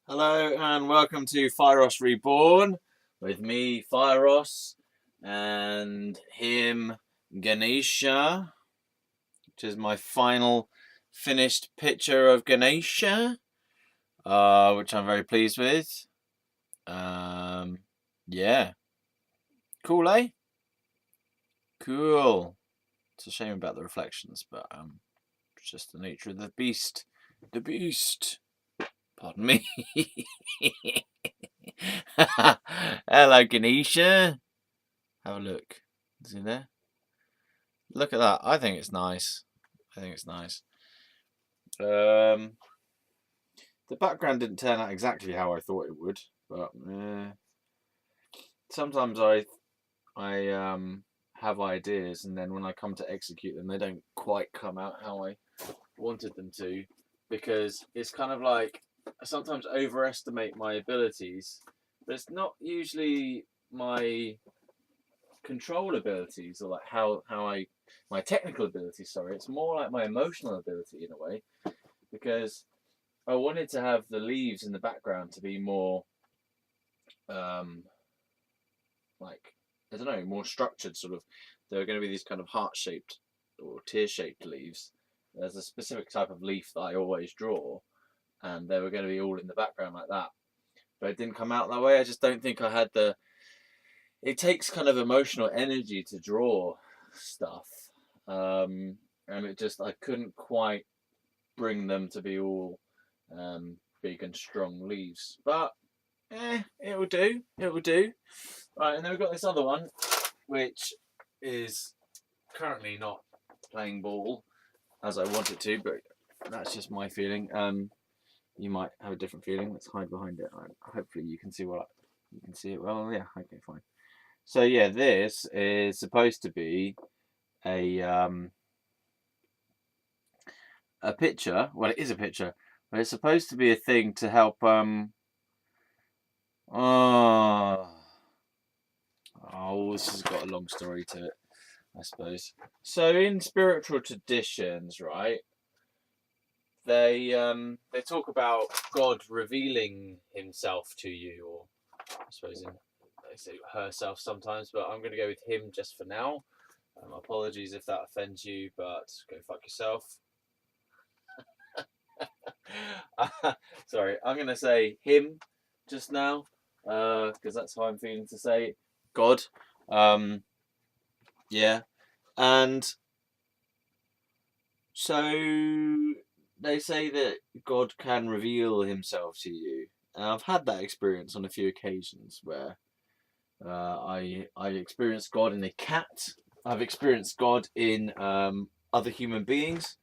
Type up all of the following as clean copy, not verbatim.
Hello and welcome to Fieros Reborn with me, Fieros, and him, Ganesha, which is my final finished picture of Ganesha, which I'm very pleased with. Yeah, cool, eh? Cool. It's a shame about the reflections, but it's just the nature of the beast. The beast. Pardon me. Hello, Ganesha. Have a look. Is he there? Look at that. I think it's nice. I think it's nice. The background didn't turn out exactly how I thought it would, but sometimes I have ideas, and then when I come to execute them, they don't quite come out how I wanted them to, because it's kind of like I sometimes overestimate my abilities, but it's not usually my control abilities or like how I my technical abilities. Sorry, it's more like my emotional ability in a way, because I wanted to have the leaves in the background to be more um like I don't know, more structured. Sort of, there are going to be these kind of heart shaped or tear shaped leaves. There's a specific type of leaf that I always draw, and they were going to be all in the background like that. But it didn't come out that way. I just don't think I had the. It takes kind of emotional energy to draw stuff, and it just I couldn't quite bring them to be all big and strong leaves. But it will do. It will do. Right, and then we've got this other one, which is currently not playing ball as I want it to, but that's just my feeling. You might have a different feeling. Let's hide behind it. Hopefully, you can see what you can see it well. Yeah, okay, fine. So yeah, this is supposed to be a a picture. Well, it is a picture, but it's supposed to be a thing to help. Oh, this has got a long story to it, I suppose. So in spiritual traditions, right? They talk about God revealing Himself to you, or I suppose they say herself sometimes, but I'm going to go with him just for now. Apologies if that offends you, but go fuck yourself. Sorry, I'm going to say him just now, because that's how I'm feeling to say God. Yeah. And so they say that God can reveal himself to you. And I've had that experience on a few occasions where I experienced God in a cat. I've experienced God in other human beings.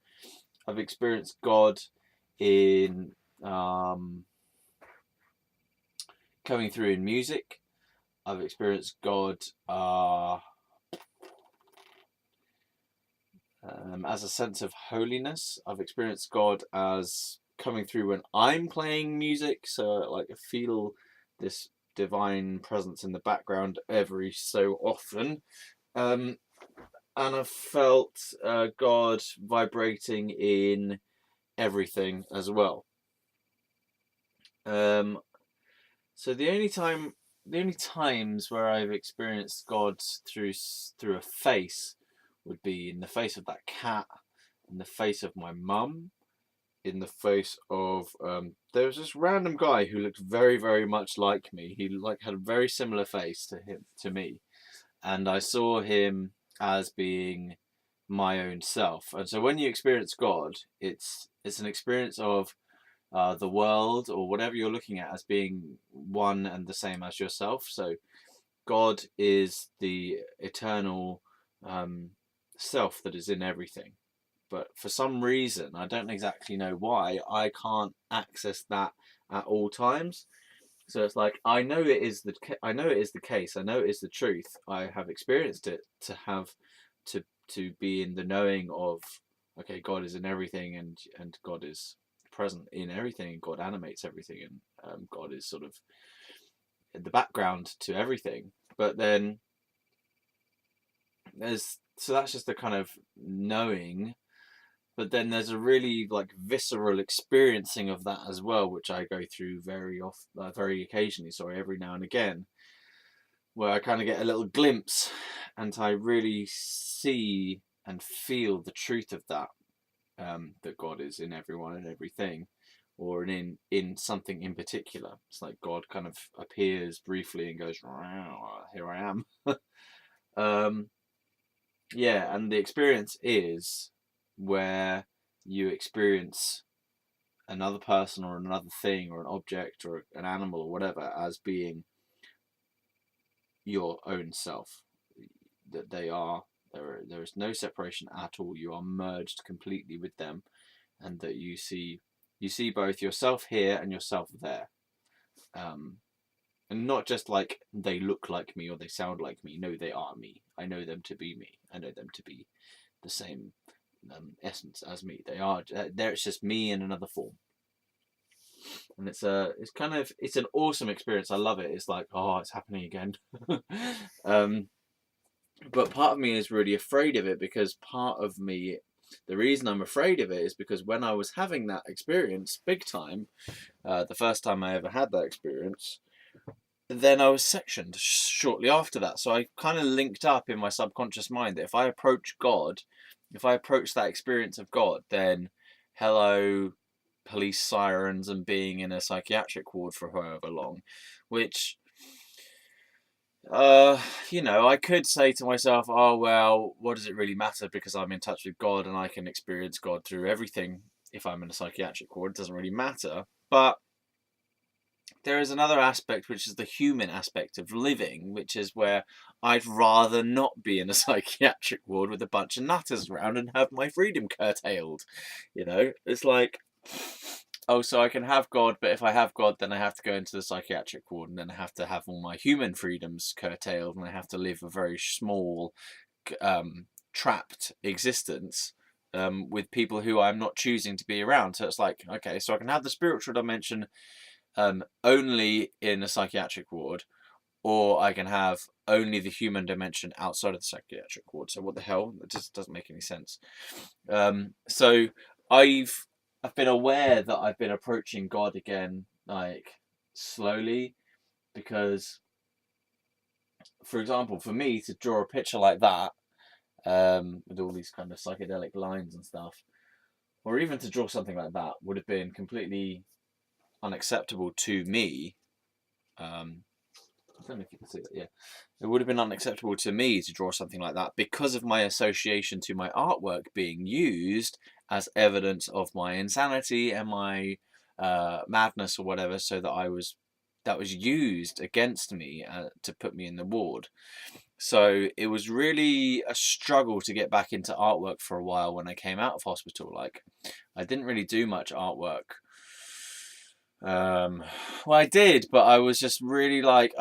I've experienced God in coming through in music. I've experienced God as a sense of holiness. I've experienced God as coming through when I'm playing music. So like I feel this divine presence in the background every so often. And I've felt God vibrating in everything as well. So the only times where I've experienced God through a face would be in the face of that cat, in the face of my mum, in the face of there was this random guy who looked very very much like me. He like had a very similar face to me, and I saw him as being my own self. And so when you experience God, it's an experience of the world or whatever you're looking at as being one and the same as yourself. So God is the eternal self that is in everything. But for some reason, I don't exactly know why, I can't access that at all times. So it's like I know it is the case. I know it is the truth. I have experienced it to have to be in the knowing of, okay, God is in everything, and God is present in everything, and God animates everything, and God is sort of in the background to everything. But then there's so that's just the kind of knowing. but then there's a really like visceral experiencing of that as well, which I go through very occasionally, sorry, every now and again, where I kind of get a little glimpse and I really see and feel the truth of that, that God is in everyone and everything, or in something in particular. It's like God kind of appears briefly and goes, here I am. Yeah, and the experience is where you experience another person or another thing or an object or an animal or whatever as being your own self. That they are, there is no separation at all. You are merged completely with them, and that you see both yourself here and yourself there. And not just like they look like me or they sound like me. No, they are me. I know them to be me. I know them to be the same essence as me. They are there. It's just me in another form, and it's an awesome experience. I love it. It's like, oh, it's happening again. But part of me is really afraid of it, because part of me, the reason I'm afraid of it is because when I was having that experience big time, the first time I ever had that experience, then I was sectioned shortly after that. So I kind of linked up in my subconscious mind that if I approach God, if I approach that experience of God, then hello, police sirens and being in a psychiatric ward for however long, which, I could say to myself, oh, well, what does it really matter, because I'm in touch with God and I can experience God through everything. If I'm in a psychiatric ward, it doesn't really matter. But there is another aspect, which is the human aspect of living, which is where I'd rather not be in a psychiatric ward with a bunch of nutters around and have my freedom curtailed. It's like, oh, so I can have God, but if I have God, then I have to go into the psychiatric ward, and then I have to have all my human freedoms curtailed, and I have to live a very small, trapped existence with people who I'm not choosing to be around. So it's like, okay, so I can have the spiritual dimension only in a psychiatric ward, or I can have only the human dimension outside of the psychiatric ward. So what the hell? It just doesn't make any sense. So I've been aware that I've been approaching God again, like, slowly, because, for example, for me to draw a picture like that, with all these kind of psychedelic lines and stuff, or even to draw something like that, would have been completely unacceptable to me. I don't know if you can see that. Yeah, it would have been unacceptable to me to draw something like that because of my association to my artwork being used as evidence of my insanity and my madness or whatever. So that was used against me to put me in the ward. So it was really a struggle to get back into artwork for a while when I came out of hospital. Like, I didn't really do much artwork. Well, I did, but I was just really like,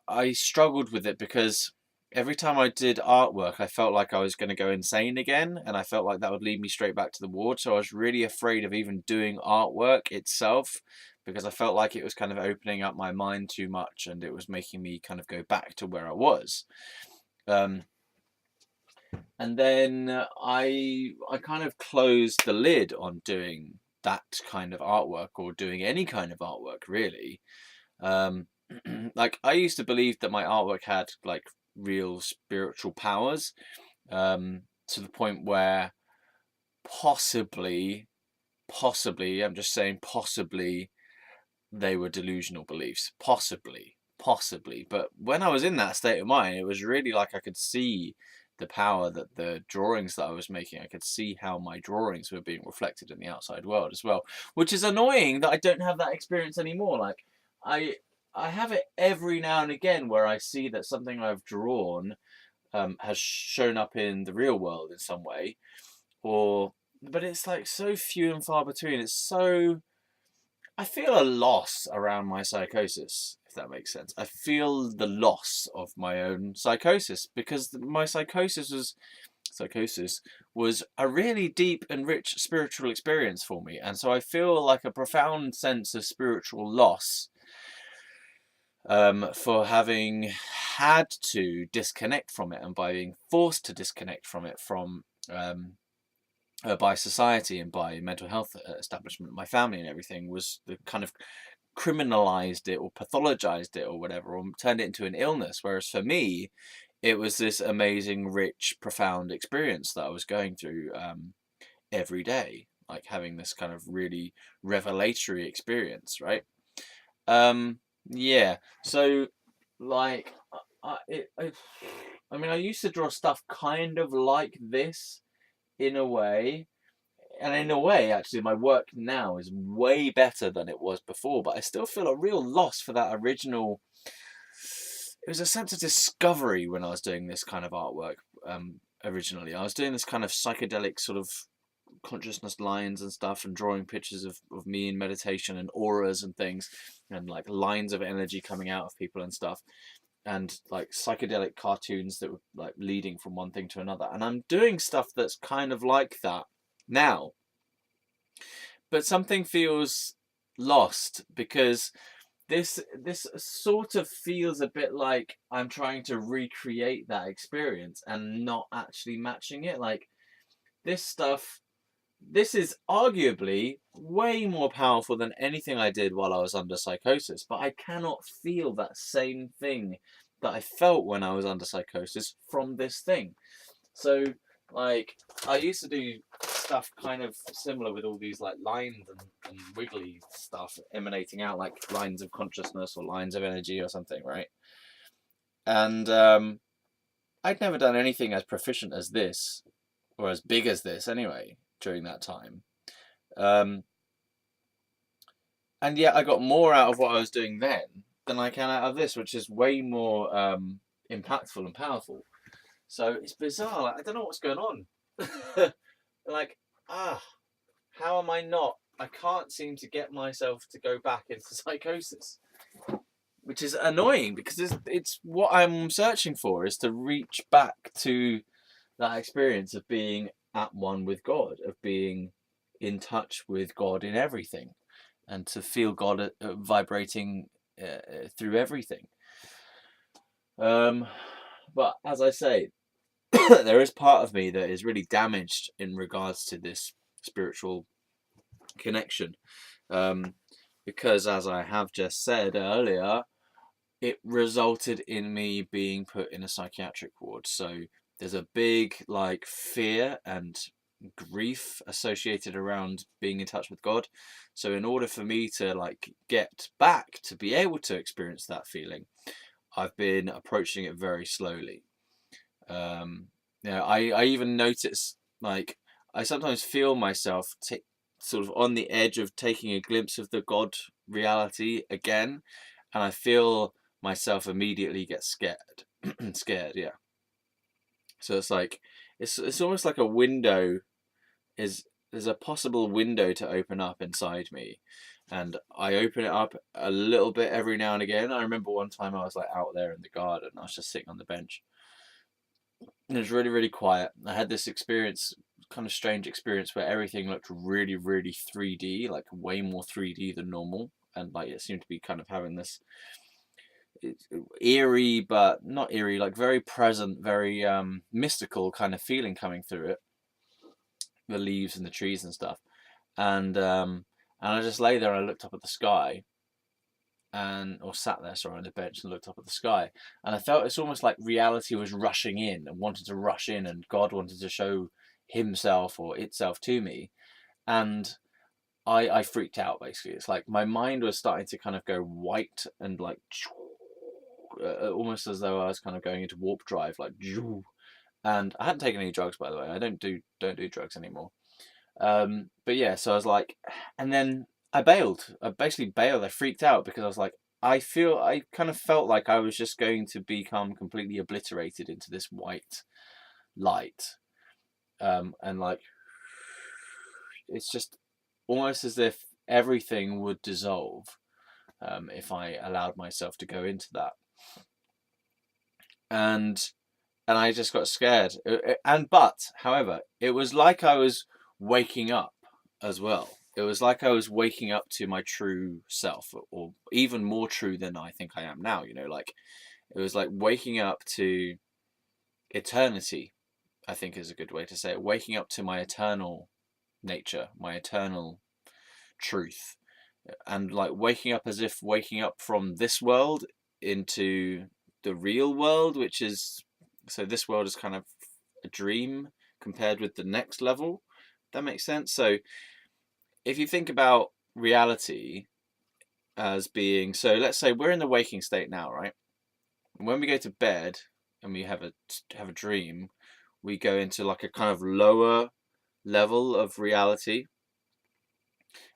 I struggled with it, because every time I did artwork, I felt like I was going to go insane again, and I felt like that would lead me straight back to the ward. So I was really afraid of even doing artwork itself, because I felt like it was kind of opening up my mind too much, and it was making me kind of go back to where I was. And then I kind of closed the lid on doing that kind of artwork, or doing any kind of artwork, really. Like, I used to believe that my artwork had like real spiritual powers, to the point where possibly, I'm just saying possibly, they were delusional beliefs. Possibly. But when I was in that state of mind, it was really like I could see the power that the drawings that I was making, I could see how my drawings were being reflected in the outside world as well, which is annoying that I don't have that experience anymore. Like, I have it every now and again where I see that something I've drawn has shown up in the real world in some way, but it's like so few and far between. I feel a loss around my psychosis, if that makes sense. I feel the loss of my own psychosis, because my psychosis was a really deep and rich spiritual experience for me. And so I feel like a profound sense of spiritual loss, for having had to disconnect from it, and by being forced to disconnect from it, from by society and by mental health establishment, my family and everything, was the kind of criminalized it or pathologized it or whatever, or turned it into an illness. Whereas for me, it was this amazing, rich, profound experience that I was going through every day, like having this kind of really revelatory experience, right? Yeah. So, like, I mean, I used to draw stuff kind of like this in a way, and in a way, actually, my work now is way better than it was before, but I still feel a real loss for that original. It was a sense of discovery when I was doing this kind of artwork originally. I was doing this kind of psychedelic sort of consciousness lines and stuff, and drawing pictures of me in meditation and auras and things, and like lines of energy coming out of people and stuff, and like psychedelic cartoons that were like leading from one thing to another. And I'm doing stuff that's kind of like that now, but something feels lost because this sort of feels a bit like I'm trying to recreate that experience and not actually matching it. Like, this stuff, this is arguably way more powerful than anything I did while I was under psychosis, but I cannot feel that same thing that I felt when I was under psychosis from this thing. So, like, I used to do stuff kind of similar with all these like lines and wiggly stuff emanating out, like lines of consciousness or lines of energy or something, right? And I'd never done anything as proficient as this, or as big as this anyway, during that time. And yet I got more out of what I was doing then than I can out of this, which is way more impactful and powerful. So it's bizarre. Like, I don't know what's going on. Like, how am I not? I can't seem to get myself to go back into psychosis, which is annoying because it's what I'm searching for, is to reach back to that experience of being at one with God, of being in touch with God in everything, and to feel God vibrating through everything. But as I say, there is part of me that is really damaged in regards to this spiritual connection, because, as I have just said earlier, it resulted in me being put in a psychiatric ward. So there's a big like fear and grief associated around being in touch with God. So in order for me to like get back to be able to experience that feeling, I've been approaching it very slowly. I even notice, like, I sometimes feel myself sort of on the edge of taking a glimpse of the God reality again, and I feel myself immediately get scared. Scared, yeah. So it's like it's almost like a window is there's a possible window to open up inside me, and I open it up a little bit every now and again. I remember one time I was like out there in the garden, I was just sitting on the bench, and it was really, really quiet. I had this experience, kind of strange experience, where everything looked really, really 3D, like way more 3D than normal, and like it seemed to be kind of having this eerie, but not eerie, like very present, very mystical kind of feeling coming through it, the leaves and the trees and stuff. And I just lay there and I looked up at the sky, or sat there, sorry, on the bench and looked up at the sky, and I felt it's almost like reality was rushing in and wanted to rush in, and God wanted to show himself or itself to me. And I freaked out, basically. It's like my mind was starting to kind of go white and like almost as though I was kind of going into warp drive, like. And I hadn't taken any drugs, by the way. I don't do drugs anymore. But yeah, so I was like, and then I bailed. I basically bailed. I freaked out because I was like, I kind of felt like I was just going to become completely obliterated into this white light. And like, it's just almost as if everything would dissolve if I allowed myself to go into that. And I just got scared. However, it was like I was waking up as well. It was like I was waking up to my true self, or even more true than I think I am now. Like, it was like waking up to eternity, I think is a good way to say it. Waking up to my eternal nature, my eternal truth, and like waking up as if waking up from this world into the real world, which is, so this world is kind of a dream compared with the next level. That makes sense. So if you think about reality as being, so let's say we're in the waking state now, right? And when we go to bed and we have a dream, we go into like a kind of lower level of reality,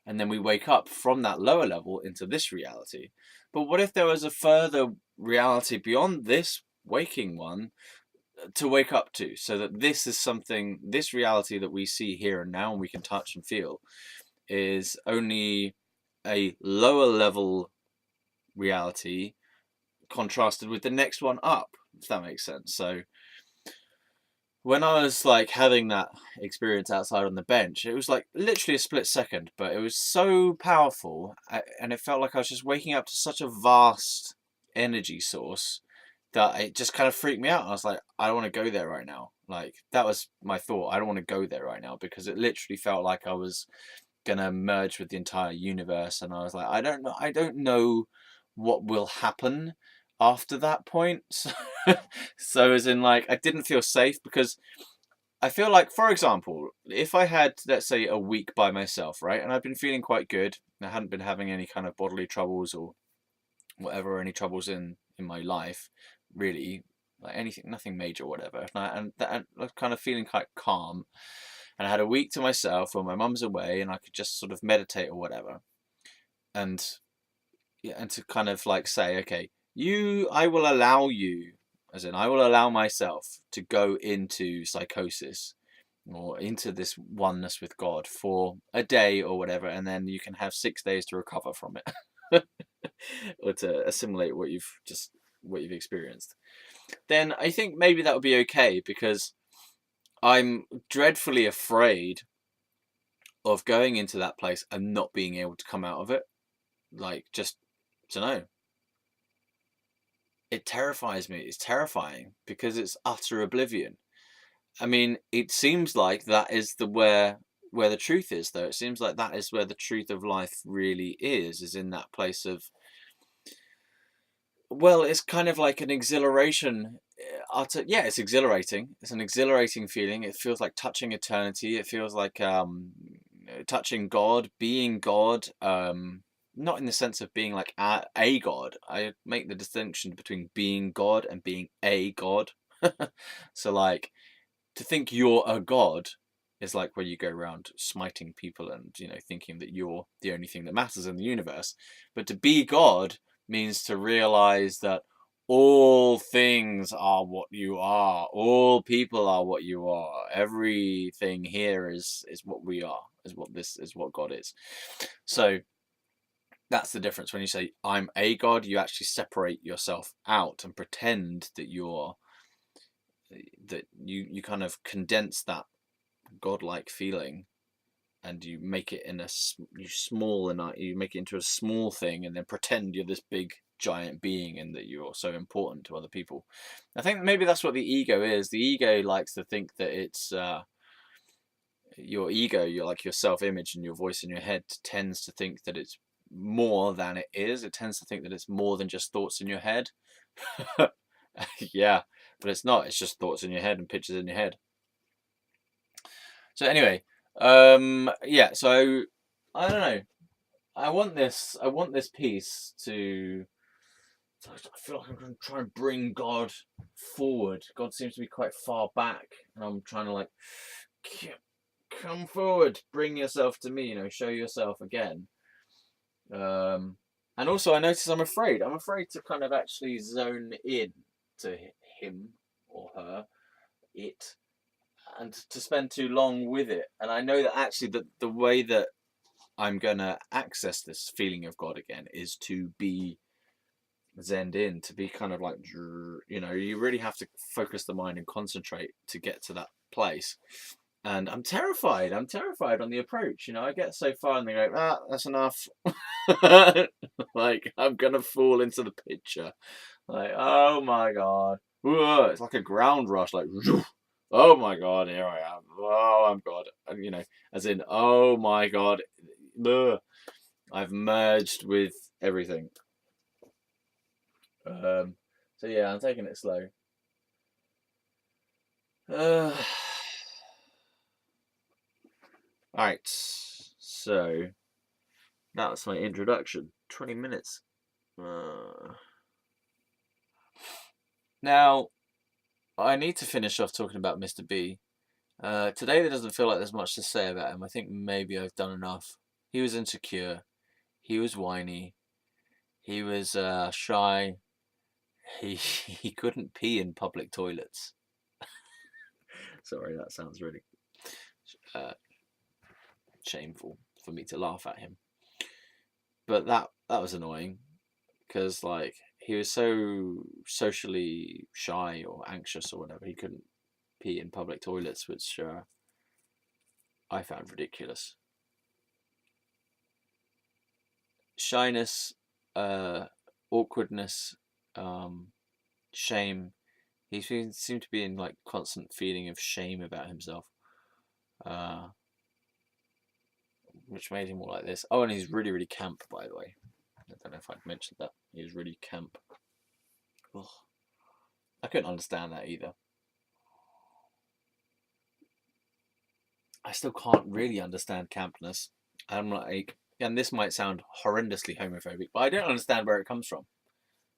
and then we wake up from that lower level into this reality. But what if there was a further reality beyond this waking one to wake up to, so that this is something, this reality that we see here and now and we can touch and feel, is only a lower level reality contrasted with the next one up, if that makes sense. So when I was like having that experience outside on the bench, it was like literally a split second, but it was so powerful, and it felt like I was just waking up to such a vast energy source that it just kind of freaked me out. I was like, I don't want to go there right now. Like, that was my thought. I don't want to go there right now, because it literally felt like I was gonna merge with the entire universe, and I was like, I don't know what will happen after that point. So as in, like, I didn't feel safe, because I feel like, for example, if I had, let's say, a week by myself, right, and I've been feeling quite good, I hadn't been having any kind of bodily troubles or whatever, any troubles in my life, really, like anything, nothing major or whatever, and I was kind of feeling quite calm, and I had a week to myself when my mum's away, and I could just sort of meditate or whatever, and yeah, and to kind of like say, okay, I will allow you, as in I will allow myself to go into psychosis or into this oneness with God for a day or whatever, and then you can have 6 days to recover from it, or to assimilate what you've experienced. Then I think maybe that would be okay, because I'm dreadfully afraid of going into that place and not being able to come out of it. Like, just to know. It terrifies me. It's terrifying because it's utter oblivion. I mean, it seems like that is where the truth is, though. It seems like that is where the truth of life really is in that place of, well, it's kind of like an exhilaration. Yeah, it's exhilarating. It's an exhilarating feeling. It feels like touching eternity. It feels like touching God, being God. Not in the sense of being like a god. I make the distinction between being God and being a god. So like, to think you're a god is like where you go around smiting people and, thinking that you're the only thing that matters in the universe. But to be God means to realize that all things are what you are. All people are what you are. Everything here is what we are, is what God is. So that's the difference. When you say I'm a god, you actually separate yourself out and pretend that you kind of condense that godlike feeling, and you make it you make it into a small thing, and then pretend you're this big giant being and that you're so important to other people. I think maybe that's what the ego is. The ego likes to think that it's your ego, your self-image and your voice in your head tends to think that it's more than it is. It tends to think that it's more than just thoughts in your head. Yeah, but it's not. It's just thoughts in your head and pictures in your head. So anyway, yeah. So I don't know. I want this piece to. I feel like I'm going to try and bring God forward. God seems to be quite far back, and I'm trying to like come forward, bring yourself to me. Show yourself again. And also, I notice I'm afraid. I'm afraid to kind of actually zone in to him or her, it, and to spend too long with it. And I know that actually the way that I'm going to access this feeling of God again is to be zenned in, to be kind of like, you really have to focus the mind and concentrate to get to that place. And I'm terrified. I'm terrified on the approach. I get so far and they go, that's enough. Like, I'm going to fall into the picture. Like, oh my God. Whoa, it's like a ground rush. Like, Oh my God, here I am. Oh my God. As in, oh my God. Ugh. I've merged with everything. So yeah, I'm taking it slow. All right. So that was my introduction. 20 minutes. Now, I need to finish off talking about Mr. B. Today there doesn't feel like there's much to say about him. I think maybe I've done enough. He was insecure. He was whiny. He was shy. He couldn't pee in public toilets. Sorry, that sounds really uh, shameful for me to laugh at him. But that was annoying because like he was so socially shy or anxious or whatever. He couldn't pee in public toilets, which I found ridiculous. Shyness, awkwardness, shame. He seemed to be in like constant feeling of shame about himself, uh, which made him more like this. Oh, and he's really, really camp, by the way. I don't know if I'd mentioned that. He was really camp. Ugh. I couldn't understand that either. I still can't really understand campness. I'm like, and this might sound horrendously homophobic, but I don't understand where it comes from.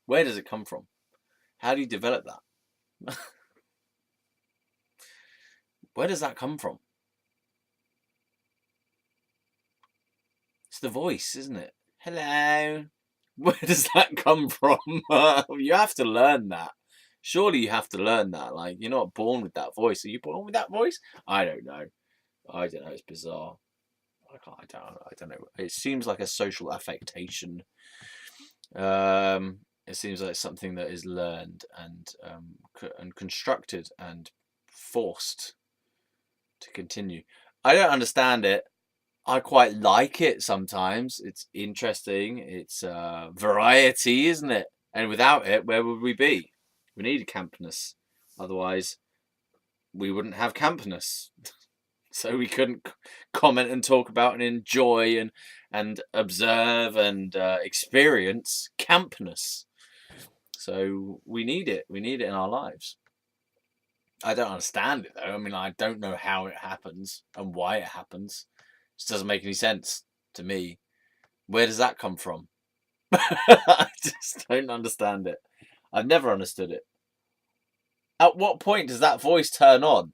Where does it come from? How do you develop that? Where does that come from? It's the voice, isn't it? Hello. Where does that come from? You have to learn that. Surely you have to learn that. Like, you're not born with that voice. Are you born with that voice? I don't know. I don't know. It's bizarre. I don't know. It seems like a social affectation. It seems like something that is learned and constructed and forced to continue. I don't understand it. I quite like it sometimes. It's interesting. It's variety, isn't it? And without it, where would we be? We need campness. Otherwise, we wouldn't have campness. So we couldn't comment and talk about and enjoy and observe and experience campness. So we need it. We need it in our lives. I don't understand it though. I mean, I don't know how it happens and why it happens. It just doesn't make any sense to me. Where does that come from? I just don't understand it. I've never understood it. At what point does that voice turn on?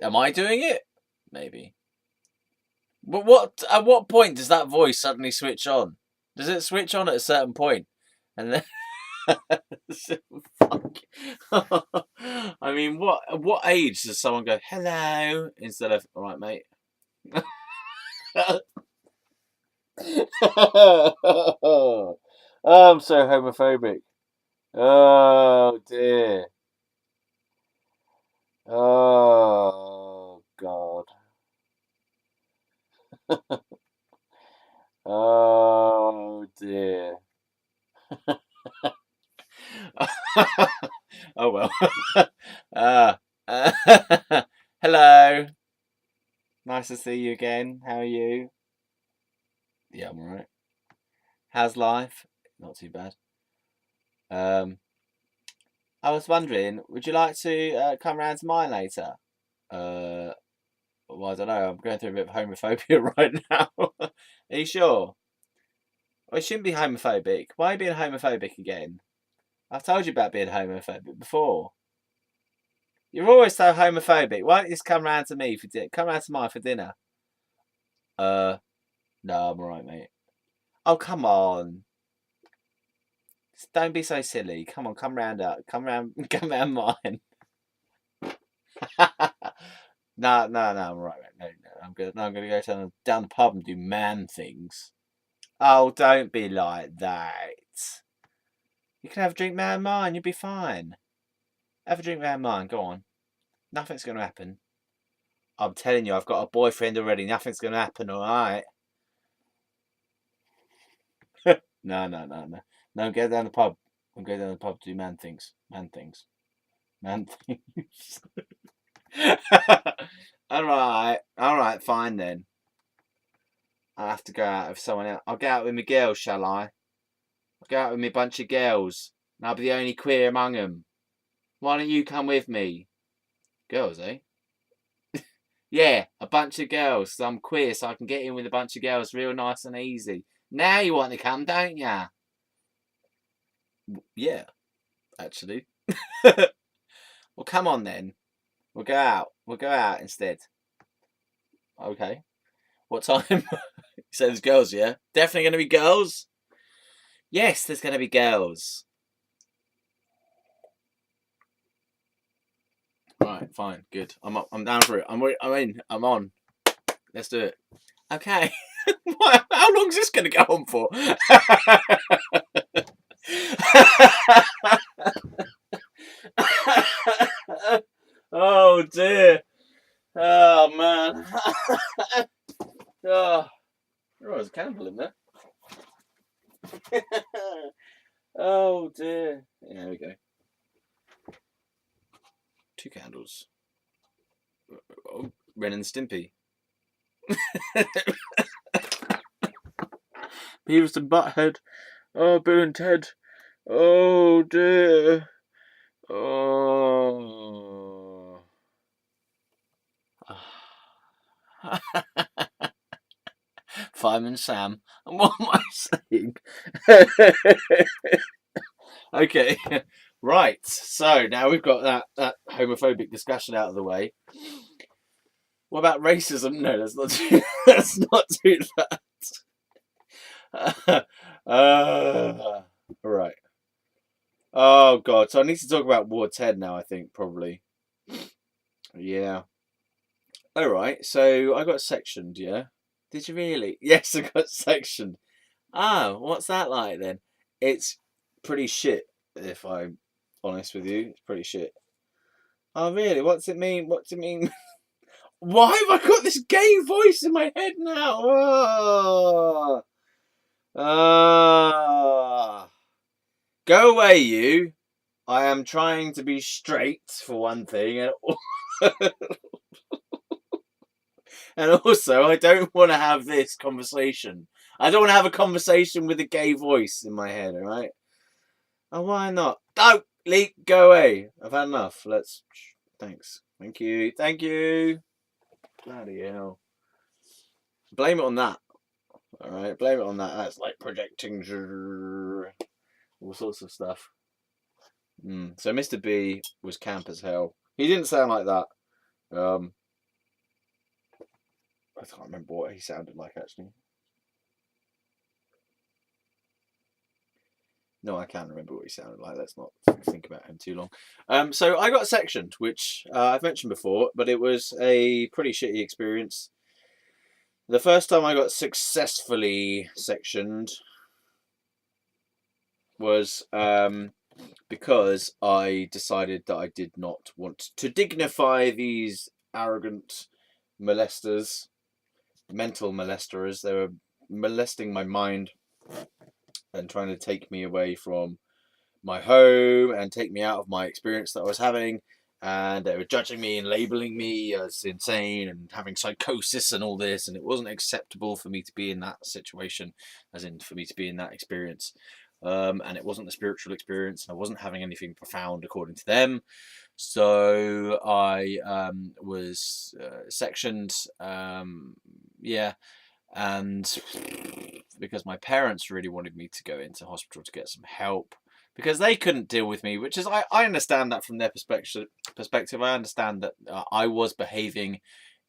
Am I doing it? Maybe. But at what point does that voice suddenly switch on? Does it switch on at a certain point? And then fuck. I mean, what age does someone go hello instead of all right, mate? Oh, I'm so homophobic. Oh dear. Oh God. Oh dear. Oh well. Hello. Nice to see you again. How are you? Yeah, I'm alright. How's life? Not too bad. I was wondering, would you like to come round to mine later? Uh, well, I don't know. I'm going through a bit of homophobia right now. Are you sure? Well, it shouldn't be homophobic. Why are you being homophobic again? I've told you about being homophobic before. You're always so homophobic. Why don't you just come round to me for dinner? Come round to mine for dinner. No, I'm alright, mate. Oh, come on. Just don't be so silly. Come on, come round up. Come round, come round mine. No, no, no, I'm alright, mate. No, no, I'm good. No, I'm gonna go down the pub and do man things. Oh, don't be like that. You can have a drink round mine. You'll be fine. Have a drink round mine. Go on. Nothing's gonna happen. I'm telling you, I've got a boyfriend already. Nothing's gonna happen. All right. No, no, no, no. No, go down the pub. We'll go down the pub to do man things. Man things. Man thieves. All right, fine then. I'll have to go out with someone else. I'll go out with my girls, shall I? I'll go out with me bunch of girls, and I'll be the only queer among them. Why don't you come with me? Girls, eh? Yeah, a bunch of girls. So I'm queer, so I can get in with a bunch of girls real nice and easy. Now you want to come, don't ya? Yeah, actually. Well, come on then. We'll go out. We'll go out instead. Okay. What time? So there's girls, yeah? Definitely going to be girls? Yes, there's going to be girls. Right, fine, good. I'm down for it. I'm in. I'm on. Let's do it. Okay. How long is this going to go on for? Oh dear. Oh man. Oh, there's a candle in there. Oh dear. Yeah, there we go. 2 candles. Oh, Ren and Stimpy. Beavis and Butthead. Oh, Bill and Ted. Oh dear. Oh. Fireman Sam. What am I saying? Okay. Right. So now we've got that homophobic discussion out of the way. What about racism? No, let's not do, let's not do that. Right. Oh god. So I need to talk about Ward's Head now, I think, probably. Yeah. Alright, so I got sectioned, yeah? Did you really? Yes, I got sectioned. Oh, what's that like then? It's pretty shit, if I'm honest with you. It's pretty shit. Oh really? What's it mean? What's it mean? Why have I got this gay voice in my head now? Oh. Ah. Go away, you. I am trying to be straight for one thing, and and also I don't want to have this conversation. I don't want to have a conversation with a gay voice in my head. All right? Oh, why not? Don't leak. Go away. I've had enough. Let's. Thanks. Thank you. Thank you. Bloody hell. Blame it on that. All right. Blame it on that. That's like projecting all sorts of stuff. So Mr. B was camp as hell. He didn't sound like that. I can't remember what he sounded like actually. No, I can't remember what he sounded like. Let's not think about him too long. So I got sectioned, which I've mentioned before, but it was a pretty shitty experience. The first time I got successfully sectioned was because I decided that I did not want to dignify these arrogant molesters, mental molesters. They were molesting my mind and trying to take me away from my home and take me out of my experience that I was having. And they were judging me and labeling me as insane and having psychosis and all this, and it wasn't acceptable for me to be in that situation, as in for me to be in that experience. And it wasn't a spiritual experience, and I wasn't having anything profound according to them. So I was sectioned, yeah, and because my parents really wanted me to go into hospital to get some help, because they couldn't deal with me, which is I understand that from their perspective. I understand that I was behaving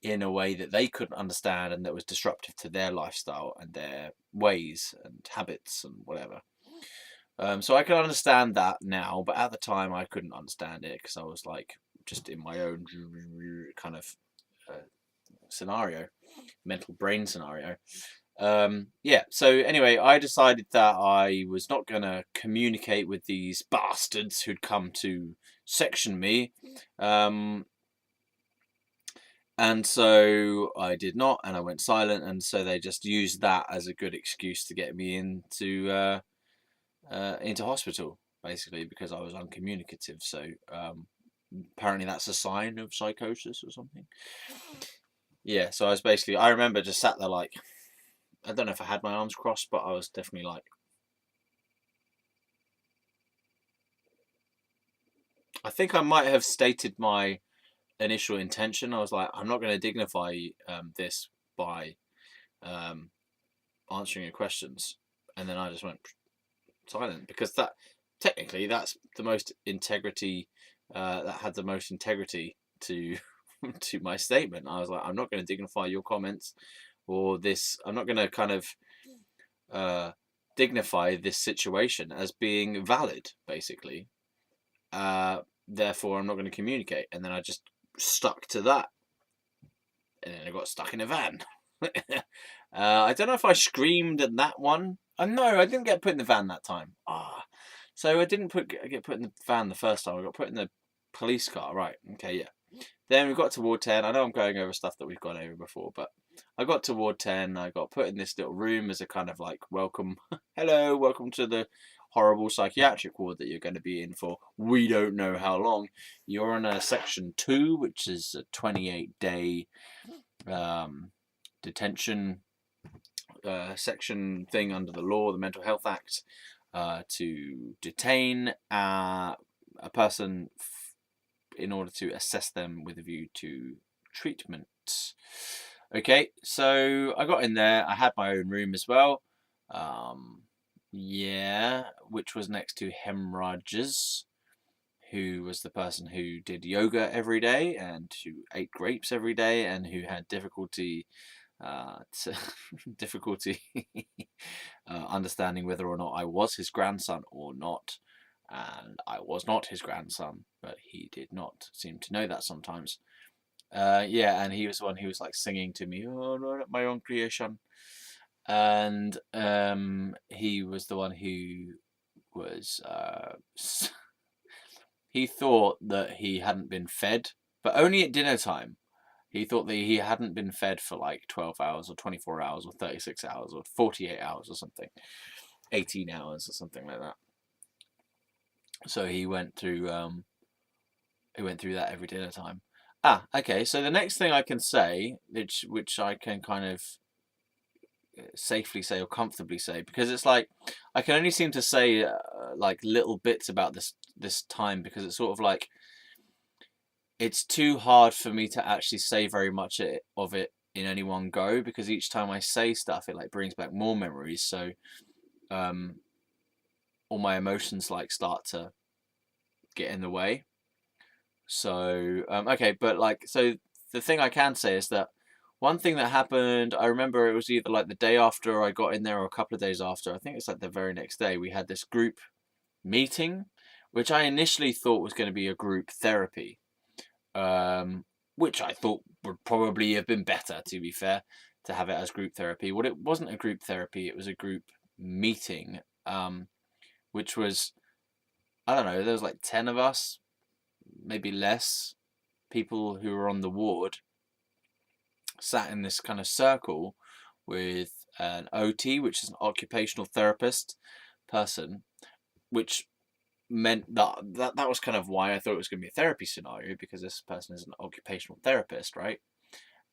in a way that they couldn't understand and that was disruptive to their lifestyle and their ways and habits and whatever. So I can understand that now, but at the time I couldn't understand it because I was like just in my own kind of scenario, mental brain scenario. Yeah, so anyway, I decided that I was not going to communicate with these bastards who'd come to section me. And so I did not, and I went silent, and so they just used that as a good excuse to get me into hospital, basically, because I was uncommunicative. So apparently that's a sign of psychosis or something. Yeah, so I was basically, I remember just sat there like, I don't know if I had my arms crossed, but I was definitely like, I think I might have stated my initial intention. I was like, I'm not going to dignify this by um, answering your questions, and then I just went silent because that technically that's the most integrity that had the most integrity to to my statement. I was like, I'm not going to dignify your comments or this. I'm not going to kind of dignify this situation as being valid, basically. Therefore, I'm not going to communicate. And then I just stuck to that. And then I got stuck in a van. I don't know if I screamed at that one. No, I didn't get put in the van that time. So I didn't get put in the van the first time. I got put in the police car. Right. Okay. Yeah. Then we got to Ward 10. I know I'm going over stuff that we've gone over before, but I got to Ward 10. I got put in this little room as a kind of like welcome. Hello, welcome to the horrible psychiatric ward that you're going to be in for we don't know how long. You're in a section 2, which is a 28-day detention section thing under the law, the Mental Health Act, to detain a person in order to assess them with a view to treatment. Okay, so I got in there. I had my own room as well. Yeah, which was next to Hemorrhages, who was the person who did yoga every day and who ate grapes every day and who had difficulty difficulty understanding whether or not I was his grandson or not. And I was not his grandson, but he did not seem to know that sometimes. Yeah, and he was the one who was like singing to me, "Oh, no, not my own creation," and he was the one who was he thought that he hadn't been fed, but only at dinner time. He thought that he hadn't been fed for like 12 hours or 24 hours or 36 hours or 48 hours or something, 18 hours or something like that. So he went through that every dinner time. Okay. So the next thing I can say, which I can kind of safely say or comfortably say, because it's like I can only seem to say like little bits about this time because it's sort of like it's too hard for me to actually say very much of it in any one go because each time I say stuff it like brings back more memories, so all my emotions like start to get in the way. So okay, but like so the thing I can say is that one thing that happened, I remember it was either like the day after I got in there or a couple of days after. I think it's like the very next day we had this group meeting, which I initially thought was going to be a group therapy, which I thought would probably have been better, to be fair, to have it as group therapy. Well, it wasn't a group therapy, it was a group meeting, which was, I don't know, there was like 10 of us, maybe less, people who were on the ward, sat in this kind of circle with an OT, which is an occupational therapist person, which meant that was kind of why I thought it was going to be a therapy scenario because this person is an occupational therapist, right?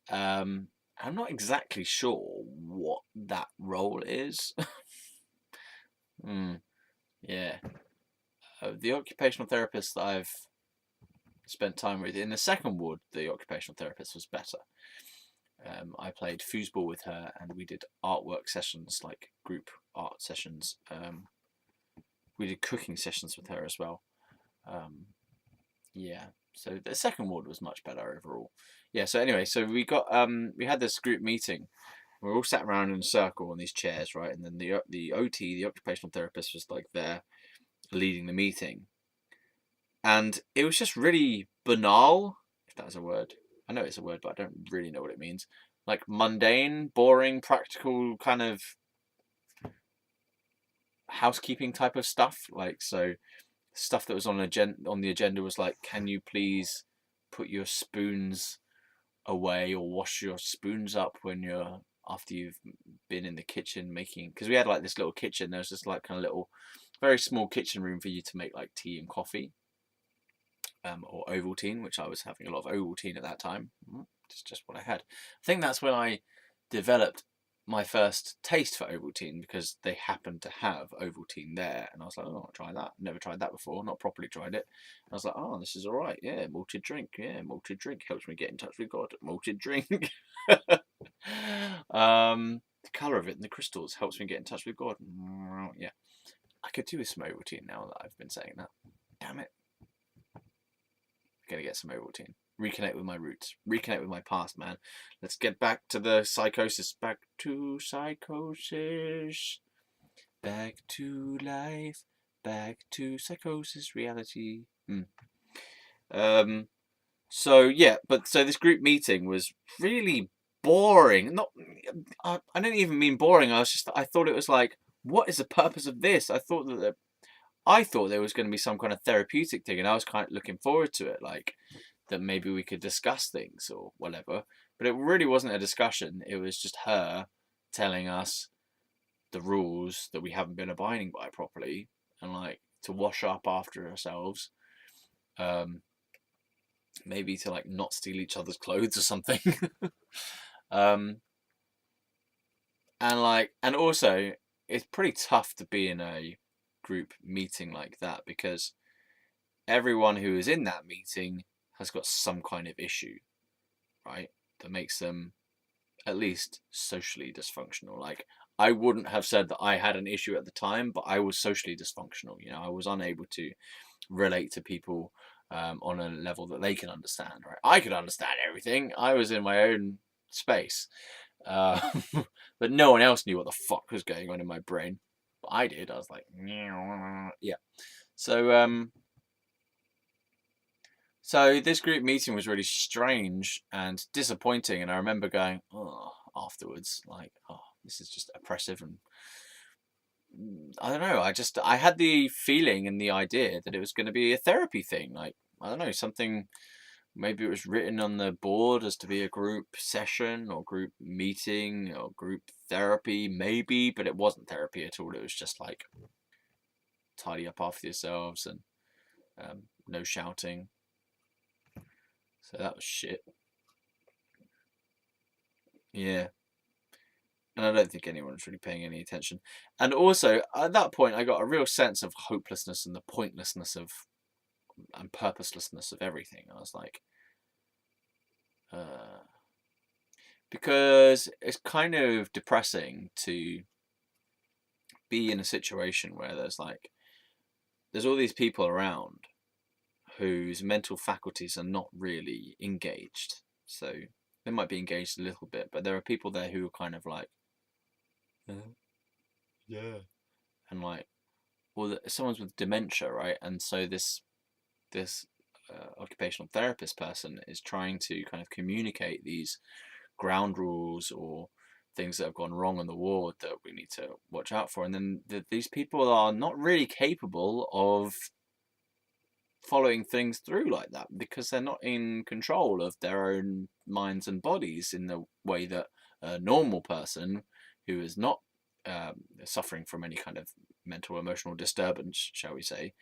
I'm not exactly sure what that role is. Yeah, the occupational therapist that I've spent time with in the second ward, the occupational therapist was better. I played foosball with her, and we did artwork sessions, like group art sessions. We did cooking sessions with her as well. Yeah, so the second ward was much better overall. Yeah, so anyway, so we had this group meeting. We were all sat around in a circle on these chairs, right? And then the OT, the occupational therapist, was like there leading the meeting, and it was just really banal, if that's a word. I know it's a word, but I don't really know what it means. Like mundane, boring, practical kind of housekeeping type of stuff. Like so, stuff that was on the agenda was like, can you please put your spoons away or wash your spoons up when you're after you've been in the kitchen making, because we had like this little kitchen, there was just like kind of little very small kitchen room for you to make like tea and coffee, or Ovaltine, which I was having a lot of Ovaltine at that time. It's just what I had. I think that's when I developed my first taste for Ovaltine, because they happened to have Ovaltine there, and I was like, oh, I'll try that. Never tried that before, not properly tried it. And I was like, oh, this is all right. Yeah, malted drink. Yeah, malted drink helps me get in touch with God. Malted drink. The colour of it and the crystals helps me get in touch with God. Yeah, I could do with some Ovaltine now that I've been saying that. Damn it. Gonna get some Ovaltine. Reconnect with my roots. Reconnect with my past, man. Let's get back to the psychosis. Back to psychosis. Back to life. Back to psychosis reality. So yeah, so this group meeting was really boring. Not, I don't even mean boring. I thought it was like, what is the purpose of this? I thought there was going to be some kind of therapeutic thing, and I was kind of looking forward to it, like that maybe we could discuss things or whatever. But it really wasn't a discussion. It was just her telling us the rules that we haven't been abiding by properly, and like to wash up after ourselves. Maybe to like not steal each other's clothes or something. And also it's pretty tough to be in a group meeting like that, because everyone who is in that meeting has got some kind of issue, right? That makes them at least socially dysfunctional. Like, I wouldn't have said that I had an issue at the time, but I was socially dysfunctional. You know, I was unable to relate to people on a level that they can understand, right? I could understand everything. I was in my own space. But no one else knew what the fuck was going on in my brain. But I did. I was like, yeah. So this group meeting was really strange and disappointing, and I remember going, oh, afterwards, like, oh, this is just oppressive, and I don't know. I had the feeling and the idea that it was going to be a therapy thing, like, I don't know, something. Maybe it was written on the board as to be a group session or group meeting or group therapy, maybe, but it wasn't therapy at all. It was just like, tidy up after yourselves and no shouting. So that was shit. Yeah. And I don't think anyone was really paying any attention. And also, at that point, I got a real sense of hopelessness and the pointlessness of and purposelessness of everything. I was like, because it's kind of depressing to be in a situation where there's all these people around whose mental faculties are not really engaged. So they might be engaged a little bit, but there are people there who are kind of like, yeah, and like, well, someone's with dementia, right? And so this occupational therapist person is trying to kind of communicate these ground rules or things that have gone wrong in the ward that we need to watch out for, and then these people are not really capable of following things through like that, because they're not in control of their own minds and bodies in the way that a normal person who is not suffering from any kind of mental emotional disturbance, shall we say.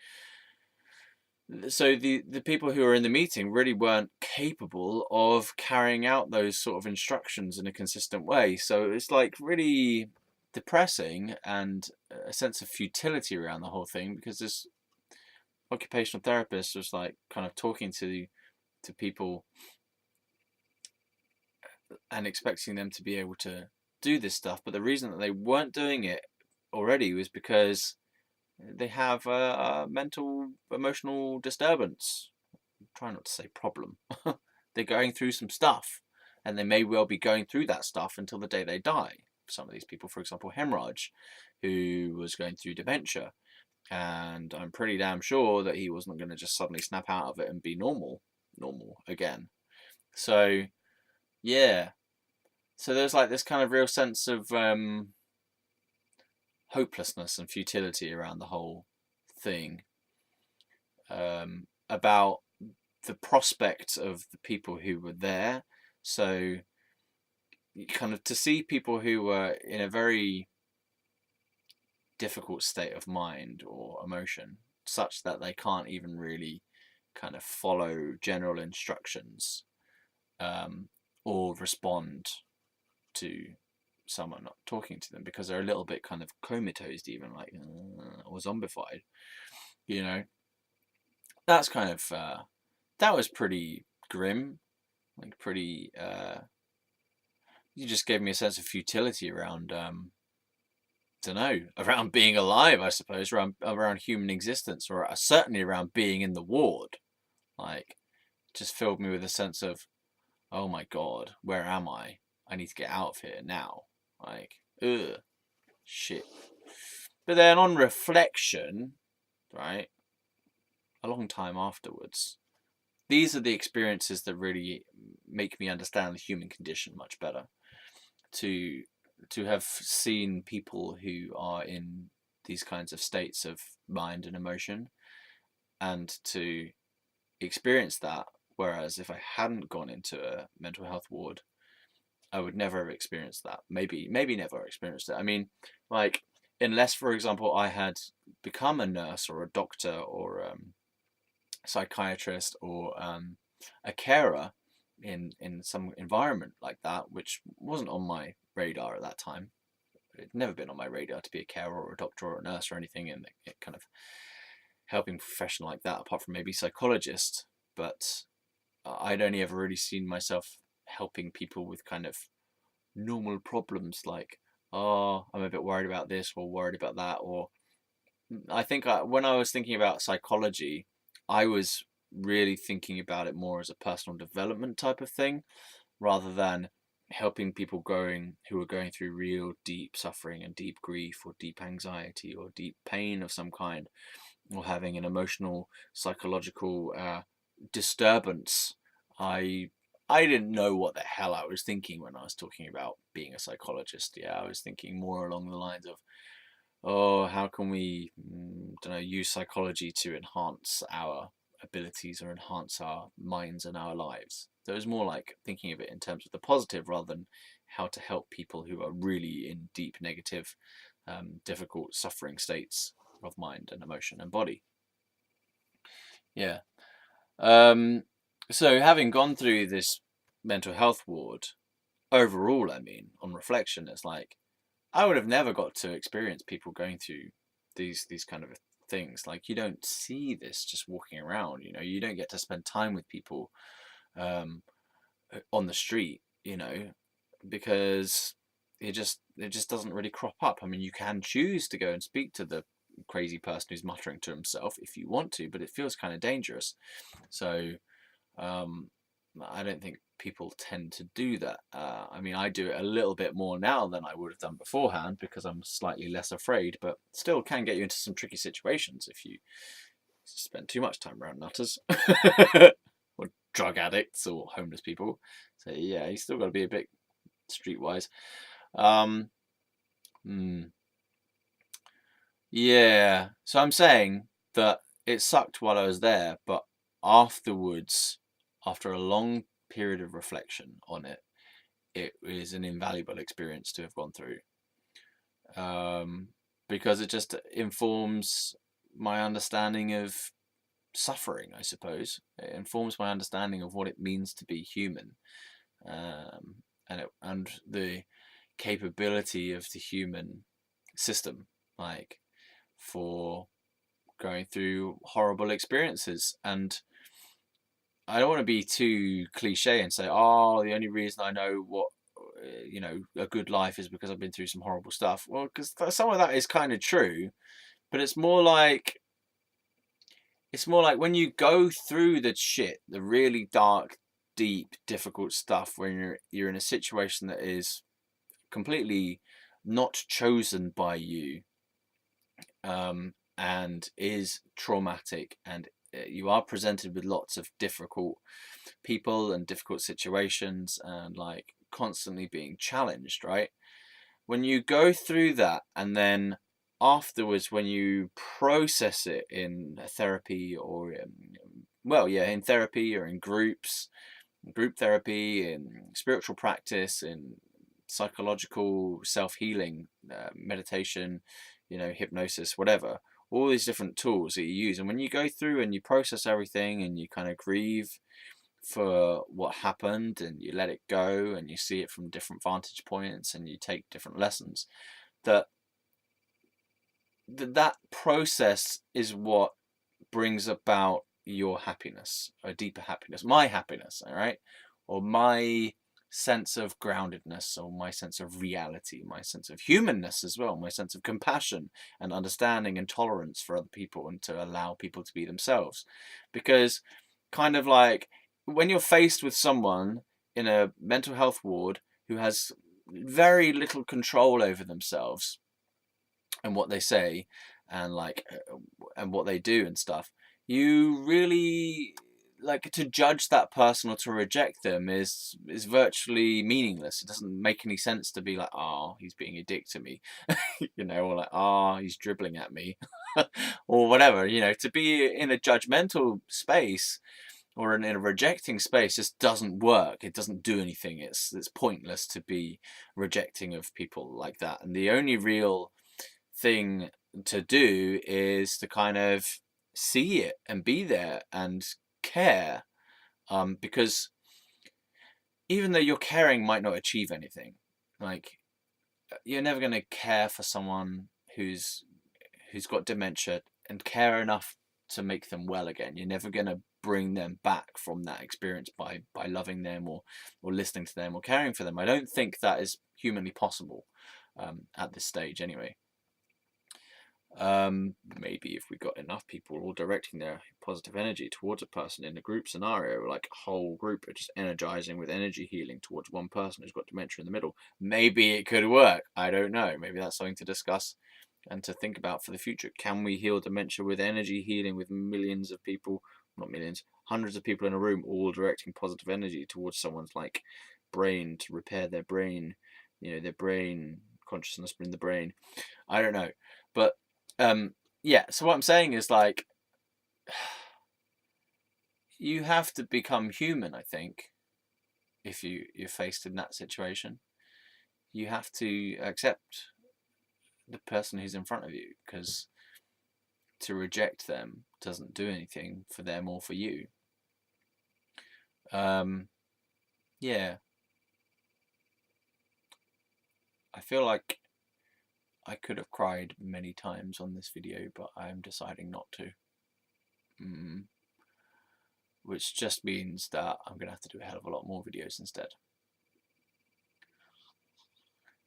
So the people who were in the meeting really weren't capable of carrying out those sort of instructions in a consistent way. So it's like really depressing and a sense of futility around the whole thing, because this occupational therapist was like kind of talking to people and expecting them to be able to do this stuff, but the reason that they weren't doing it already was because they have a mental emotional disturbance. I'm trying not to say problem. They're going through some stuff, and they may well be going through that stuff until the day they die. Some of these people, for example, Hemorrhage, who was going through dementia, and I'm pretty damn sure that he wasn't going to just suddenly snap out of it and be normal again. So yeah, so there's like this kind of real sense of hopelessness and futility around the whole thing, about the prospect of the people who were there. So kind of to see people who were in a very difficult state of mind or emotion, such that they can't even really kind of follow general instructions, or respond to someone not talking to them, because they're a little bit kind of comatose, even like or zombified. You know, that's kind of that was pretty grim, like pretty. You just gave me a sense of futility around. Don't know, around being alive, I suppose, around human existence, or certainly around being in the ward. Like, just filled me with a sense of, oh my god, where am I? I need to get out of here now. Like, ugh, shit. But then on reflection, right, a long time afterwards, these are the experiences that really make me understand the human condition much better. To have seen people who are in these kinds of states of mind and emotion, and to experience that, whereas if I hadn't gone into a mental health ward, I would never have experienced that. Maybe never experienced it. I mean, like, unless, for example, I had become a nurse or a doctor or a psychiatrist or a carer in some environment like that, which wasn't on my radar at that time. It'd never been on my radar to be a carer or a doctor or a nurse or anything in a kind of helping profession like that, apart from maybe psychologist. But I'd only ever really seen myself helping people with kind of normal problems, like, oh, I'm a bit worried about this or worried about that. Or I think when I was thinking about psychology, I was really thinking about it more as a personal development type of thing, rather than helping people who are going through real deep suffering and deep grief or deep anxiety or deep pain of some kind, or having an emotional, psychological disturbance. I didn't know what the hell I was thinking when I was talking about being a psychologist. Yeah, I was thinking more along the lines of, oh, how can we, don't know, use psychology to enhance our abilities or enhance our minds and our lives. So it was more like thinking of it in terms of the positive, rather than how to help people who are really in deep negative, difficult, suffering states of mind and emotion and body. Yeah. So having gone through this mental health ward, overall, I mean, on reflection, it's like, I would have never got to experience people going through these kind of things. Like, you don't see this just walking around. You don't get to spend time with people on the street. Because it just doesn't really crop up. I mean, you can choose to go and speak to the crazy person who's muttering to himself if you want to, but it feels kind of dangerous. So I don't think people tend to do that. I mean, I do it a little bit more now than I would have done beforehand, because I'm slightly less afraid, but still can get you into some tricky situations if you spend too much time around nutters or drug addicts or homeless people. So yeah, you still got to be a bit streetwise. Yeah, so I'm saying that it sucked while I was there, but afterwards, after a long period of reflection on it, it is an invaluable experience to have gone through, because it just informs my understanding of suffering, I suppose. It informs my understanding of what it means to be human, and the capability of the human system, like, for going through horrible experiences. And I don't want to be too cliche and say, oh, the only reason I know what a good life is because I've been through some horrible stuff. Well, because some of that is kind of true, but it's more like when you go through the shit, the really dark, deep, difficult stuff, when you're in a situation that is completely not chosen by you, and is traumatic, and you are presented with lots of difficult people and difficult situations, and like constantly being challenged, right? When you go through that, and then afterwards, when you process it in therapy, or in therapy, or in group therapy, in spiritual practice, in psychological self-healing, meditation, hypnosis, whatever. all these different tools that you use. And when you go through and you process everything and you kind of grieve for what happened and you let it go and you see it from different vantage points and you take different lessons, that process is what brings about your happiness, a deeper happiness, my happiness, all right, or my sense of groundedness, or my sense of reality, my sense of humanness as well, my sense of compassion and understanding and tolerance for other people, and to allow people to be themselves. Because kind of like when you're faced with someone in a mental health ward who has very little control over themselves and what they say and like and what they do and stuff, you really like to judge that person or to reject them is virtually meaningless. It doesn't make any sense to be like, oh, he's being a dick to me, you know, or like, oh, he's dribbling at me, or whatever, you know. To be in a judgmental space or in a rejecting space just doesn't work. It doesn't do anything. It's pointless to be rejecting of people like that. And the only real thing to do is to kind of see it and be there and care, because even though your caring might not achieve anything, like you're never going to care for someone who's got dementia and care enough to make them well again. You're never going to bring them back from that experience by loving them or listening to them or caring for them. I don't think that is humanly possible, at this stage anyway. Maybe if we got enough people all directing their positive energy towards a person in a group scenario, like a whole group are just energizing with energy healing towards one person who's got dementia in the middle, maybe it could work. I don't know. Maybe that's something to discuss and to think about for the future. Can we heal dementia with energy healing, with millions of people, not millions, hundreds of people in a room all directing positive energy towards someone's like brain to repair their brain, you know, their brain consciousness in the brain? I don't know, but yeah, so what I'm saying is, like, you have to become human, I think, if you're faced in that situation. You have to accept the person who's in front of you, because to reject them doesn't do anything for them or for you. Yeah. I feel like I could have cried many times on this video, but I'm deciding not to. Which just means that I'm going to have to do a hell of a lot more videos instead.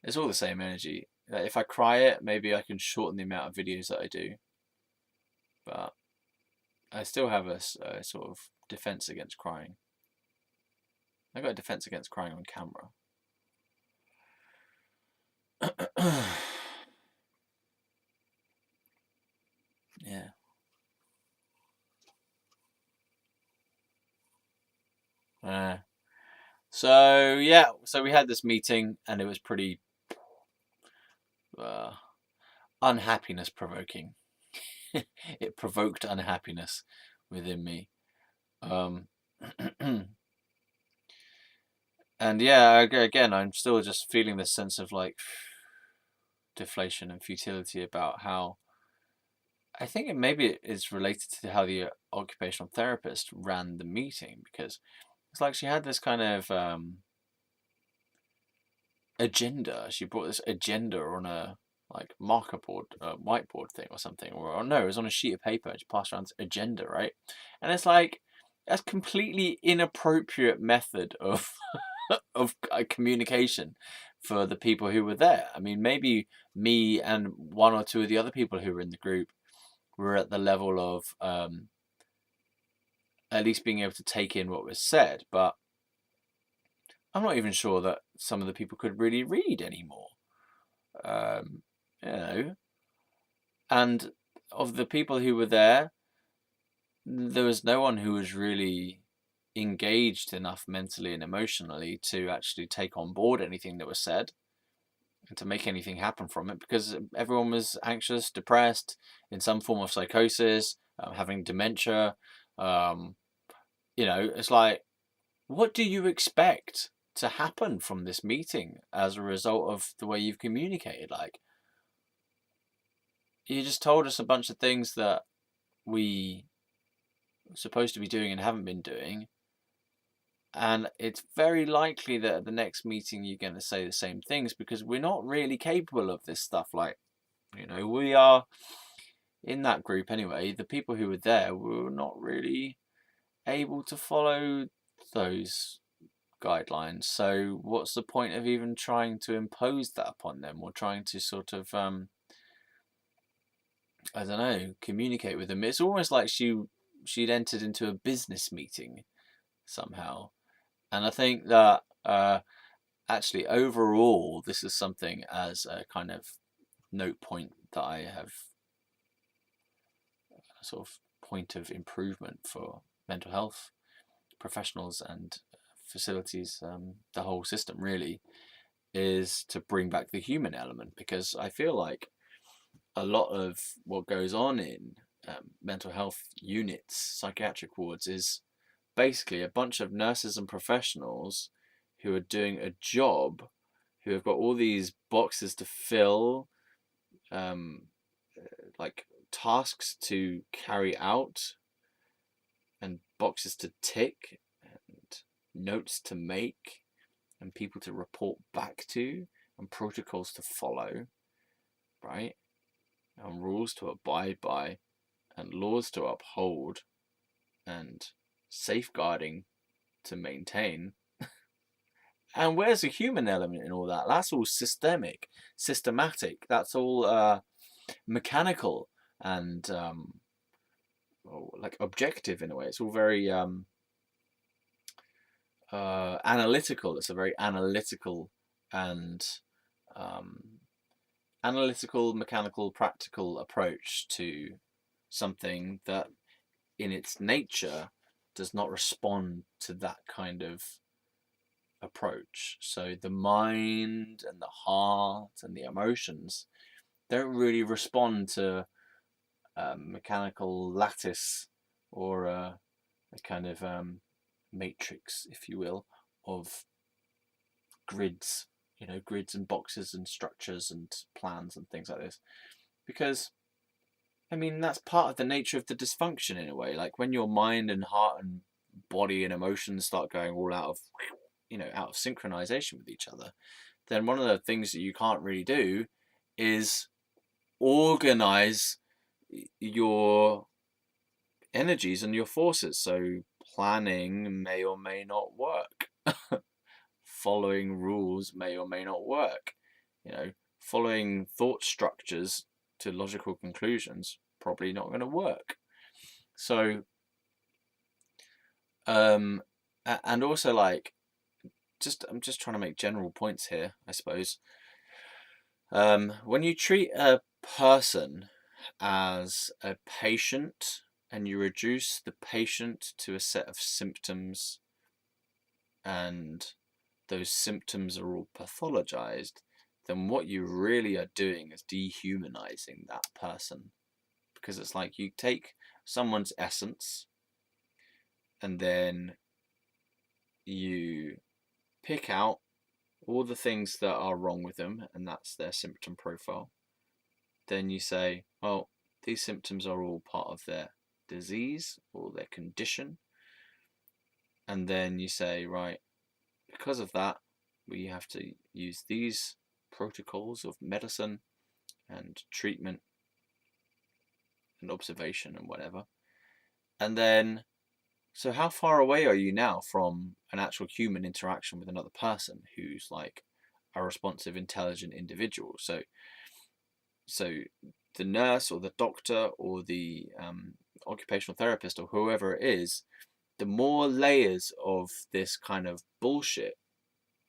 It's all the same energy. If I cry it, maybe I can shorten the amount of videos that I do. But I still have a sort of defense against crying. I got a defense against crying on camera. Yeah. So yeah, so we had this meeting and it was pretty unhappiness provoking. It provoked unhappiness within me. And yeah, again, I'm still just feeling this sense of like deflation and futility about how I think maybe it is related to how the occupational therapist ran the meeting, because it's like she had this kind of agenda. She brought this agenda on a like marker board, whiteboard thing or something, or no, it was on a sheet of paper. She passed around this agenda, right? And it's like that's completely inappropriate method of of communication for the people who were there. I mean, maybe me and one or two of the other people who were in the group were at the level of at least being able to take in what was said, but I'm not even sure that some of the people could really read anymore. You know, and of the people who were there was no one who was really engaged enough mentally and emotionally to actually take on board anything that was said and to make anything happen from it, because everyone was anxious, depressed, in some form of psychosis, having dementia. You know, it's like, what do you expect to happen from this meeting as a result of the way you've communicated? Like, you just told us a bunch of things that we were supposed to be doing and haven't been doing. And it's very likely that at the next meeting you're going to say the same things, because we're not really capable of this stuff. Like, we are in that group anyway. The people who were there were not really able to follow those guidelines. So what's the point of even trying to impose that upon them, or trying to sort of, I don't know, communicate with them? It's almost like she'd entered into a business meeting somehow. And I think that actually overall, this is something as a kind of note point that I have, a sort of point of improvement for mental health professionals and facilities, the whole system really, is to bring back the human element, because I feel like a lot of what goes on in mental health units, psychiatric wards, is basically a bunch of nurses and professionals who are doing a job, who have got all these boxes to fill, like tasks to carry out, and boxes to tick, and notes to make, and people to report back to, and protocols to follow, right? And rules to abide by, and laws to uphold, and safeguarding to maintain. And where's the human element in all that? That's all systematic. That's all mechanical and like objective in a way. It's all very analytical. It's a very analytical and mechanical, practical approach to something that in its nature does not respond to that kind of approach. So the mind and the heart and the emotions don't really respond to a mechanical lattice, or a kind of matrix, if you will, of grids, grids and boxes and structures and plans and things like this. Because, I mean, that's part of the nature of the dysfunction in a way. Like when your mind and heart and body and emotions start going all out of synchronization with each other, then one of the things that you can't really do is organize your energies and your forces. So planning may or may not work. Following rules may or may not work. Following thought structures to logical conclusions, probably not going to work. So, and also, like, I'm just trying to make general points here, I suppose. When you treat a person as a patient, and you reduce the patient to a set of symptoms, and those symptoms are all pathologized, then what you really are doing is dehumanizing that person. Because it's like you take someone's essence and then you pick out all the things that are wrong with them, and that's their symptom profile. Then you say, oh, these symptoms are all part of their disease or their condition. And then you say, right, because of that, we have to use these protocols of medicine and treatment and observation and whatever. And then, so how far away are you now from an actual human interaction with another person who's like a responsive, intelligent individual? So the nurse or the doctor or the occupational therapist or whoever it is, the more layers of this kind of bullshit,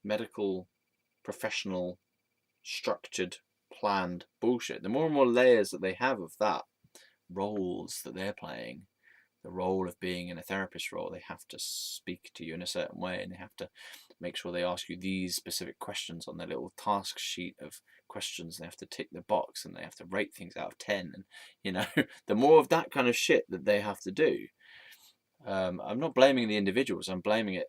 medical, professional, structured, planned bullshit, the more and more layers that they have of that, roles that they're playing, the role of being in a therapist role, they have to speak to you in a certain way, and they have to make sure they ask you these specific questions on their little task sheet of questions. They have to tick the box, and they have to rate things out of 10, and the more of that kind of shit that they have to do, I'm not blaming the individuals, I'm blaming it,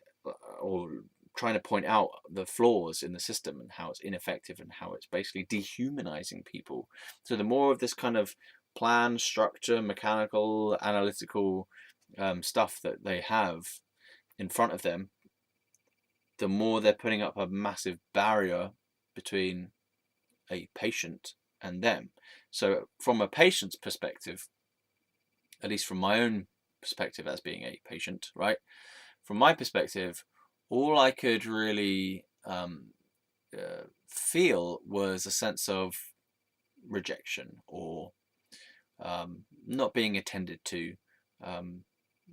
or trying to point out the flaws in the system and how it's ineffective and how it's basically dehumanizing people. So the more of this kind of plan, structure, mechanical, analytical stuff that they have in front of them, the more they're putting up a massive barrier between a patient and them. So from a patient's perspective, at least from my own perspective as being a patient, right? From my perspective, all I could really feel was a sense of rejection or not being attended to,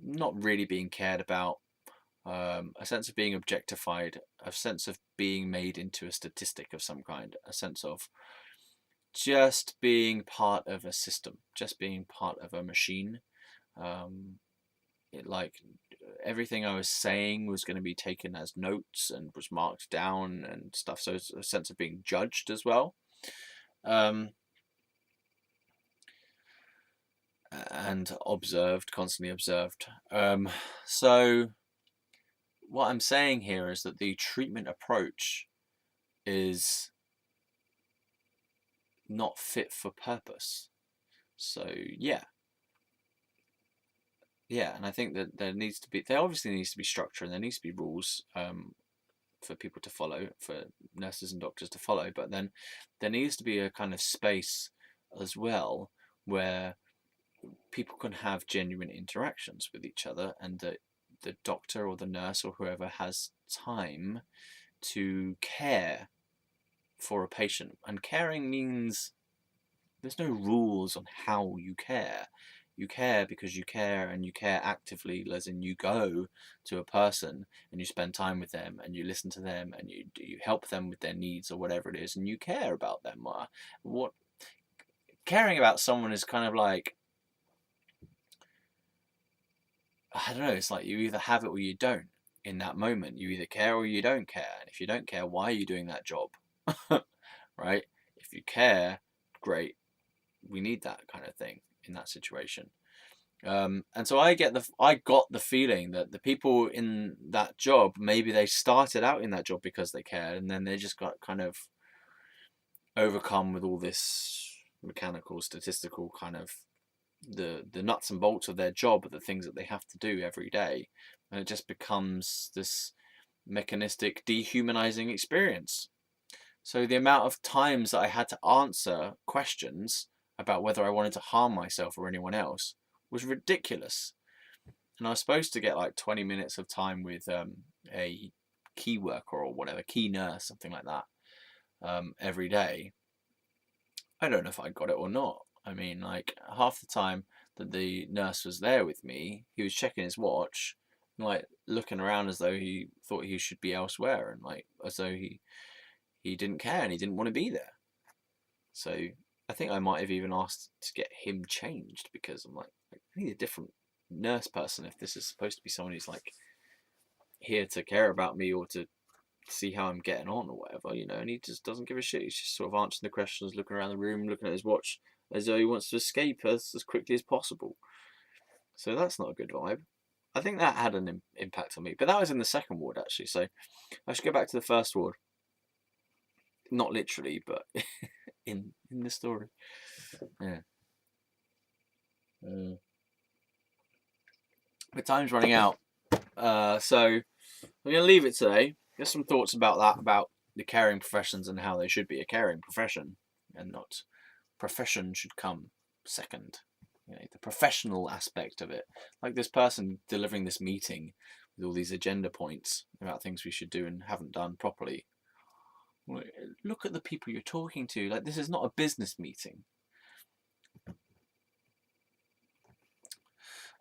not really being cared about, a sense of being objectified, a sense of being made into a statistic of some kind, a sense of just being part of a system, just being part of a machine. Like everything I was saying was going to be taken as notes and was marked down and stuff. So it's a sense of being judged as well. And observed, constantly observed. So what I'm saying here is that the treatment approach is not fit for purpose. So yeah, and I think that there obviously needs to be structure and there needs to be rules for people to follow, for nurses and doctors to follow, but then there needs to be a kind of space as well where people can have genuine interactions with each other, and the doctor or the nurse or whoever has time to care for a patient. And caring means there's no rules on how you care. You care because you care, and you care actively, as in you go to a person and you spend time with them and you listen to them and you help them with their needs or whatever it is, and you care about them. What caring about someone is kind of like, I don't know, it's like you either have it or you don't. In that moment, you either care or you don't care. And if you don't care, why are you doing that job? Right? If you care, great. We need that kind of thing in that situation. And so I got the feeling that the people in that job, maybe they started out in that job because they cared, and then they just got kind of overcome with all this mechanical, statistical kind of the nuts and bolts of their job, the things that they have to do every day, and it just becomes this mechanistic, dehumanizing experience. So the amount of times that I had to answer questions about whether I wanted to harm myself or anyone else was ridiculous. And I was supposed to get like 20 minutes of time with a key worker or whatever, key nurse, something like that, every day. I don't know if I got it or not. I mean, like half the time that the nurse was there with me, he was checking his watch, and, like looking around as though he thought he should be elsewhere, and like as though he didn't care and he didn't want to be there. So I think I might have even asked to get him changed, because I'm like, I need a different nurse person if this is supposed to be someone who's like here to care about me or to see how I'm getting on or whatever, you know. And he just doesn't give a shit. He's just sort of answering the questions, looking around the room, looking at his watch as though he wants to escape as quickly as possible. So that's not a good vibe. I think that had an impact on me, but that was in the second ward actually. So I should go back to the first ward. Not literally, but in the story. Yeah. But time's running out. So I'm going to leave it today. Just some thoughts about that, about the caring professions and how they should be a caring profession, and not profession should come second. You know, the professional aspect of it. Like this person delivering this meeting with all these agenda points about things we should do and haven't done properly. Look at the people you're talking to. Like, this is not a business meeting.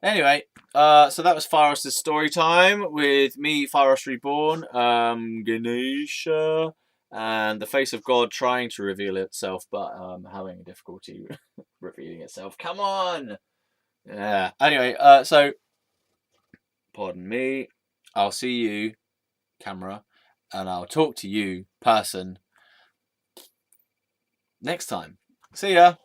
Anyway, so that was Fieros' story time with me, Fieros Reborn, Ganesha, and the face of God trying to reveal itself, but having difficulty revealing itself. Come on! Yeah. Anyway, so, pardon me. I'll see you, camera, and I'll talk to you, person, next time. See ya!